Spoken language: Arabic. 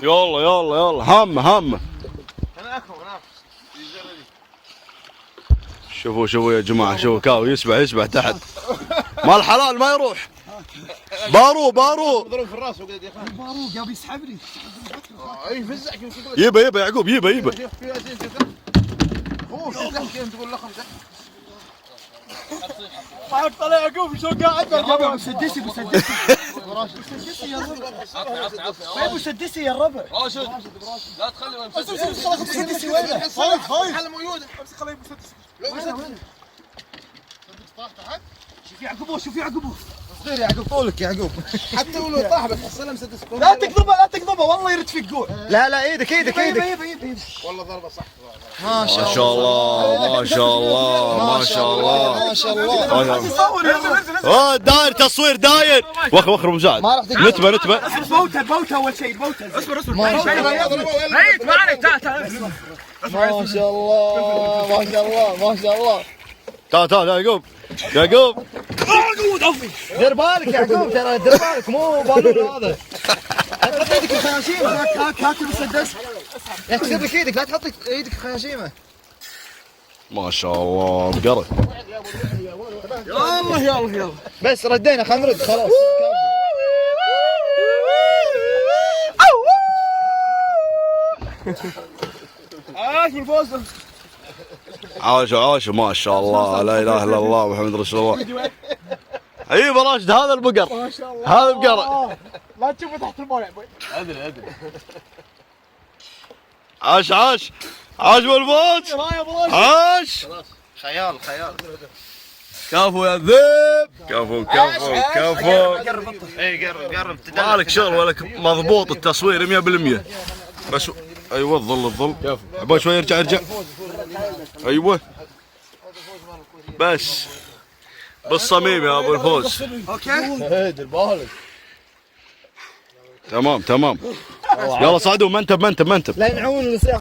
يلا يلا يلا همه. شوفوا يا جماعه، شوفوا كاو يسبح تحت. مال حلال ما يروح. بارو ضرب في الراس وقاعد يخاف. بارو قام يسحبني. اي فزعك يبا يعقوب يبا. تقول لخم طلع يعقوب شو قاعد مسدسي يا ربع. مسدسي يا ربع. راشد لا تخلي مسدسي وينه؟ حل موجوده. خليه مسدس. شوف يعقوب صغير يعقوب طولك يعقوب. حتى ولو طاح بتحصله مسدس. لا تقضبه والله يرد فيك جوع. لا ايدك والله ضربه صح. ما شاء الله. داير تصوير داير. وخر مساعد. نتبه. بوته اول شيء بوته. اصبر. ما شاء الله. تعال يعقوب. دير بالك يعقوب، ترى دير بالك مو بالون هذا. لا تحط ايدك في خياشيمه. هاك المسدس. لا تكسر لك ايدك، لا تحط ايدك في خياشيمه. ما شاء الله مقرف. يلا بس ردينا، خلينا نرد خلاص. بالفوز. عاش ما شاء الله، لا اله الا الله محمد رسول الله. ايوه راشد، هذا البقر. ما شاء الله. هذا البقر. لا تشوفه تحت المويه يا ابوي. ادري. عاش بالفوز. عاش. خيال. كفو يا ذئب. كفو. اي قرب مالك شغل ولك مضبوط التصوير 100%. بس ايوه الظل. عبا شوي ارجع. ايوه بس بالصميم يا ابو الفوز. اوكي. دير بالك. تمام. يلا صعدوا منتب. لا ينعون